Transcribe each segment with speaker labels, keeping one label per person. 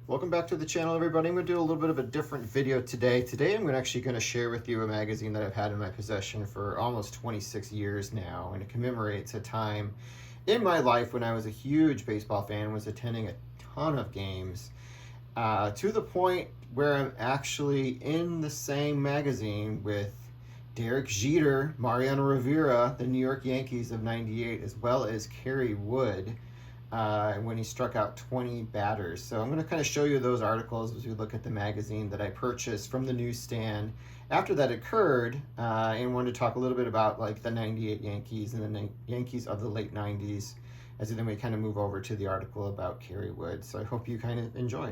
Speaker 1: Welcome back to the channel, everybody. I'm going to do a little bit of a different video today. Today I'm actually going to share with you a magazine that I've had in my possession for almost 26 years now, and it commemorates a time in my life when I was a huge baseball fan, was attending a ton of games, to the point where I'm actually in the same magazine with Derek Jeter, Mariano Rivera, the New York Yankees of '98, as well as Kerry when he struck out 20 batters. So I'm going to kind of show you those articles as we look at the magazine that I purchased from the newsstand after that occurred, and wanted to talk a little bit about like the '98 Yankees and the Yankees of the late '90s, as then we kind of move over to the article about Kerry. So I hope you kind of enjoy.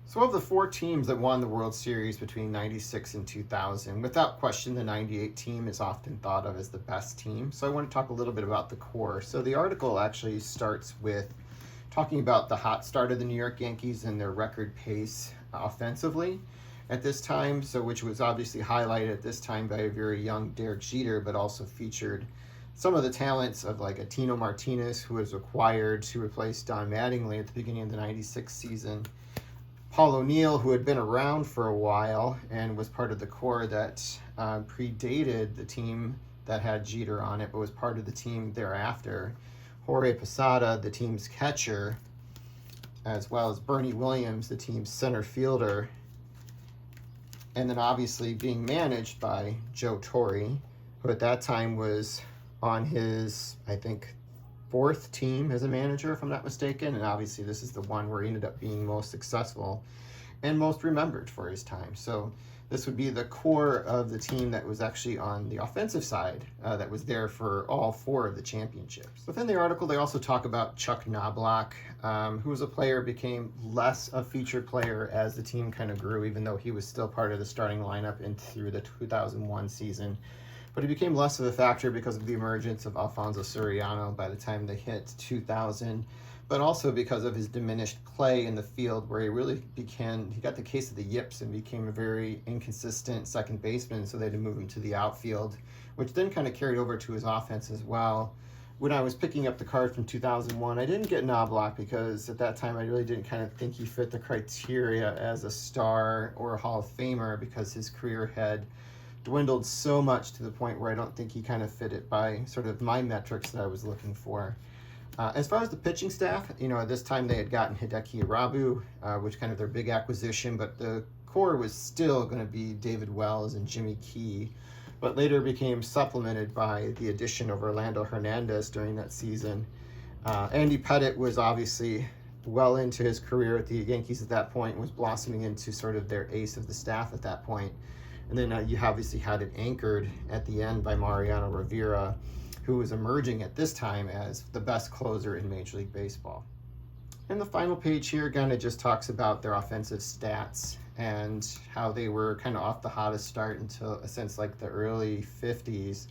Speaker 1: So of the four teams that won the World Series between '96 and 2000, without question, the '98 team is often thought of as the best team. So I want to talk a little bit about the core. So the article actually starts with talking about the hot start of the New York Yankees and their record pace offensively at this time, so which was obviously highlighted at this time by a very young Derek Jeter, but also featured some of the talents of like a Tino Martinez, who was acquired to replace Don Mattingly at the beginning of the '96 season. Paul O'Neill, who had been around for a while and was part of the core that predated the team that had Jeter on it, but was part of the team thereafter. Jorge Posada, the team's catcher, as well as Bernie Williams, the team's center fielder. And then obviously being managed by Joe Torre, who at that time was on his, I think, fourth team as a manager, if I'm not mistaken, and obviously this is the one where he ended up being most successful and most remembered for his time. So this would be the core of the team that was actually on the offensive side, that was there for all four of the championships. Within the article, they also talk about Chuck Knobloch, who was a player, became less a featured player as the team kind of grew, even though he was still part of the starting lineup and through the 2001 season. But he became less of a factor because of the emergence of Alfonso Soriano by the time they hit 2000, but also because of his diminished play in the field, where he got the case of the yips and became a very inconsistent second baseman, so they had to move him to the outfield, which then kind of carried over to his offense as well. When I was picking up the card from 2001, I didn't get Knobloch because at that time I really didn't kind of think he fit the criteria as a star or a Hall of Famer, because his career had dwindled so much to the point where I don't think he kind of fit it by sort of my metrics that I was looking for. As far as the pitching staff, at this time they had gotten Hideki Irabu, which kind of their big acquisition, but the core was still going to be David Wells and Jimmy Key, but later became supplemented by the addition of Orlando Hernandez during that season. Andy Pettitte was obviously well into his career at the Yankees at that point, was blossoming into sort of their ace of the staff at that point. And then you obviously had it anchored at the end by Mariano Rivera, who was emerging at this time as the best closer in Major League Baseball. And the final page here, again, it just talks about their offensive stats and how they were kind of off the hottest start until, since like the early 50s,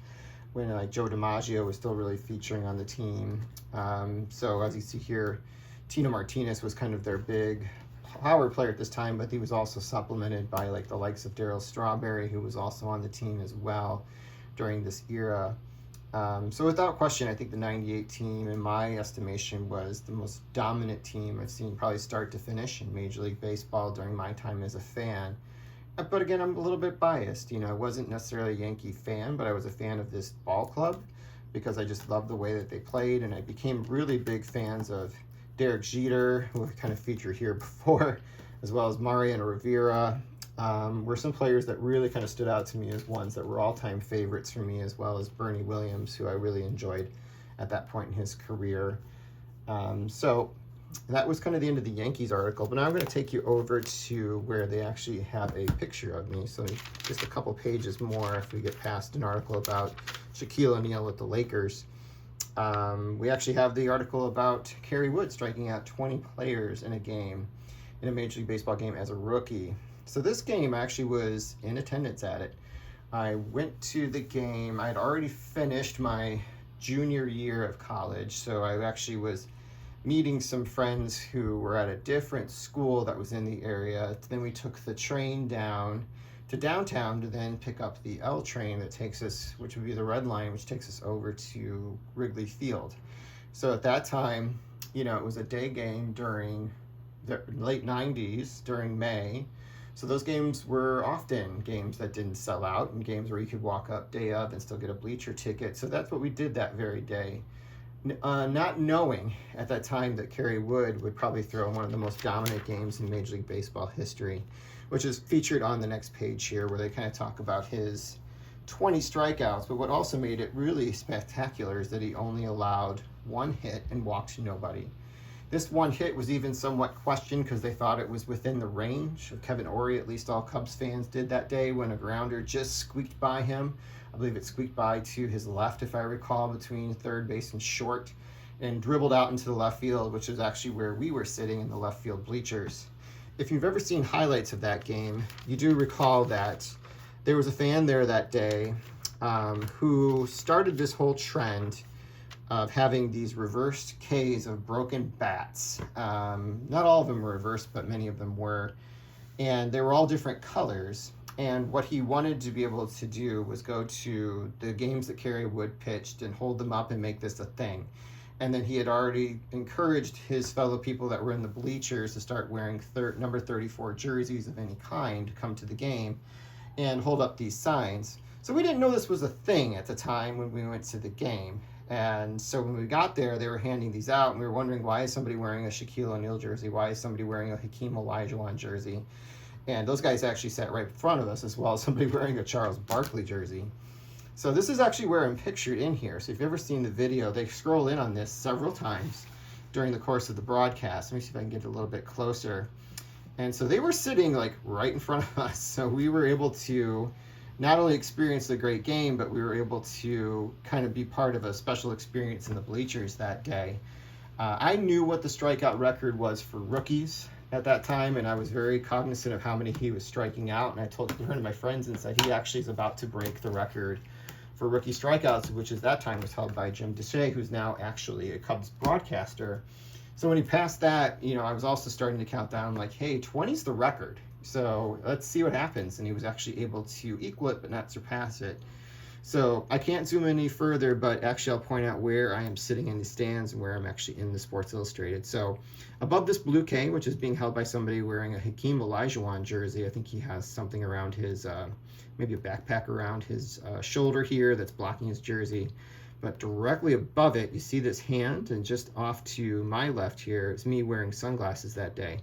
Speaker 1: when like Joe DiMaggio was still really featuring on the team. So as you see here, Tino Martinez was kind of their big power player at this time, but he was also supplemented by like the likes of Darryl Strawberry, who was also on the team as well during this era. So without question, I think the '98 team, in my estimation, was the most dominant team I've seen probably start to finish in Major League Baseball during my time as a fan. But again, I'm a little bit biased. I wasn't necessarily a Yankee fan, but I was a fan of this ball club because I just loved the way that they played, and I became really big fans of Derek Jeter, who I've kind of featured here before, as well as Mariano Rivera, were some players that really kind of stood out to me as ones that were all-time favorites for me, as well as Bernie Williams, who I really enjoyed at that point in his career. So that was kind of the end of the Yankees article, but now I'm going to take you over to where they actually have a picture of me. So just a couple pages more if we get past an article about Shaquille O'Neal with the Lakers. We actually have the article about Kerry striking out 20 players in a game, in a Major League Baseball game as a rookie. So this game, I actually was in attendance at it. I went to the game. I'd already finished my junior year of college, so I actually was meeting some friends who were at a different school that was in the area. Then we took the train down to downtown to then pick up the L train that takes us, which would be the Red Line, which takes us over to Wrigley Field. So at that time, it was a day game during the late 90s during May. So those games were often games that didn't sell out and games where you could walk up day of and still get a bleacher ticket. So that's what we did that very day. Not knowing at that time that Kerry would probably throw one of the most dominant games in Major League Baseball history, which is featured on the next page here, where they kind of talk about his 20 strikeouts. But what also made it really spectacular is that he only allowed one hit and walked nobody. This one hit was even somewhat questioned because they thought it was within the range of Kevin Ory. At least all Cubs fans did that day, when a grounder just squeaked by him. I believe it squeaked by to his left, if I recall, between third base and short, and dribbled out into the left field, which is actually where we were sitting in the left field bleachers. If you've ever seen highlights of that game, you do recall that there was a fan there that day who started this whole trend of having these reversed Ks of broken bats. Not all of them were reversed, but many of them were. And they were all different colors. And what he wanted to be able to do was go to the games that Kerry Wood pitched and hold them up and make this a thing. And then he had already encouraged his fellow people that were in the bleachers to start wearing number 34 jerseys of any kind to come to the game and hold up these signs. So we didn't know this was a thing at the time when we went to the game. And so when we got there, they were handing these out, and we were wondering, why is somebody wearing a Shaquille O'Neal jersey? Why is somebody wearing a Hakeem Olajuwon jersey? And those guys actually sat right in front of us, as well as somebody wearing a Charles Barkley jersey. So this is actually where I'm pictured in here. So if you've ever seen the video, they scroll in on this several times during the course of the broadcast. Let me see if I can get a little bit closer. And so they were sitting like right in front of us. So we were able to not only experience the great game, but we were able to kind of be part of a special experience in the bleachers that day. I knew what the strikeout record was for rookies at that time, and I was very cognizant of how many he was striking out. And I told one of my friends and said he actually is about to break the record for rookie strikeouts, which at that time was held by Jim Deshay, who's now actually a Cubs broadcaster. So when he passed that, I was also starting to count down like, hey, 20's the record. So let's see what happens. And he was actually able to equal it, but not surpass it. So I can't zoom any further, but actually I'll point out where I am sitting in the stands and where I'm actually in the Sports Illustrated. So above this blue K, which is being held by somebody wearing a Hakeem Olajuwon jersey, I think he has something around his, maybe a backpack around his shoulder here that's blocking his jersey. But directly above it, you see this hand, and just off to my left here is me wearing sunglasses that day.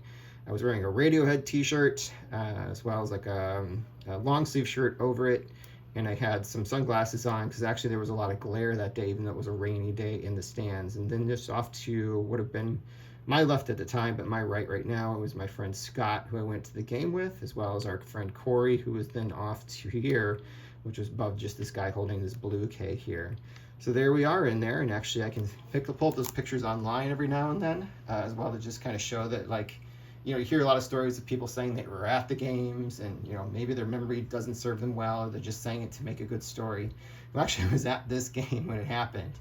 Speaker 1: I was wearing a Radiohead t-shirt, as well as like a long sleeve shirt over it. And I had some sunglasses on because actually there was a lot of glare that day, even though it was a rainy day in the stands. And then just off to would have been my left at the time, but my right now, it was my friend Scott, who I went to the game with, as well as our friend Corey, who was then off to here, which was above just this guy holding this blue K here. So there we are in there, and actually I can pull up those pictures online every now and then, as well, to just kind of show that, like, you hear a lot of stories of people saying they were at the games and, maybe their memory doesn't serve them well, or they're just saying it to make a good story. Well, actually, I was at this game when it happened.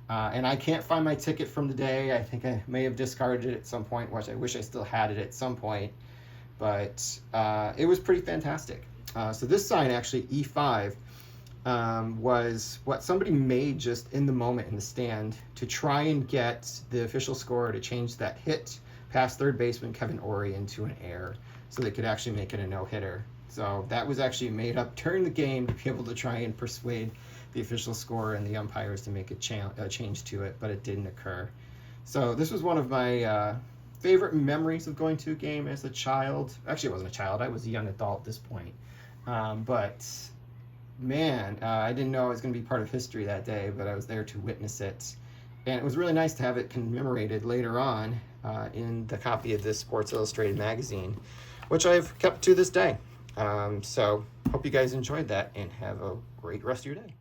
Speaker 1: And I can't find my ticket from the day. I think I may have discarded it at some point, which I wish I still had it at some point. But it was pretty fantastic. So this sign, actually, E5, was what somebody made just in the moment in the stand to try and get the official scorer to change that hit past third baseman Kevin Ory into an error, so they could actually make it a no-hitter. So that was actually made up during the game to be able to try and persuade the official scorer and the umpires to make a change to it, but it didn't occur. So this was one of my favorite memories of going to a game as a child. Actually, I wasn't a child. I was a young adult at this point. But man, I didn't know I was going to be part of history that day, but I was there to witness it. And it was really nice to have it commemorated later on in the copy of this Sports Illustrated magazine, which I've kept to this day. So hope you guys enjoyed that, and have a great rest of your day.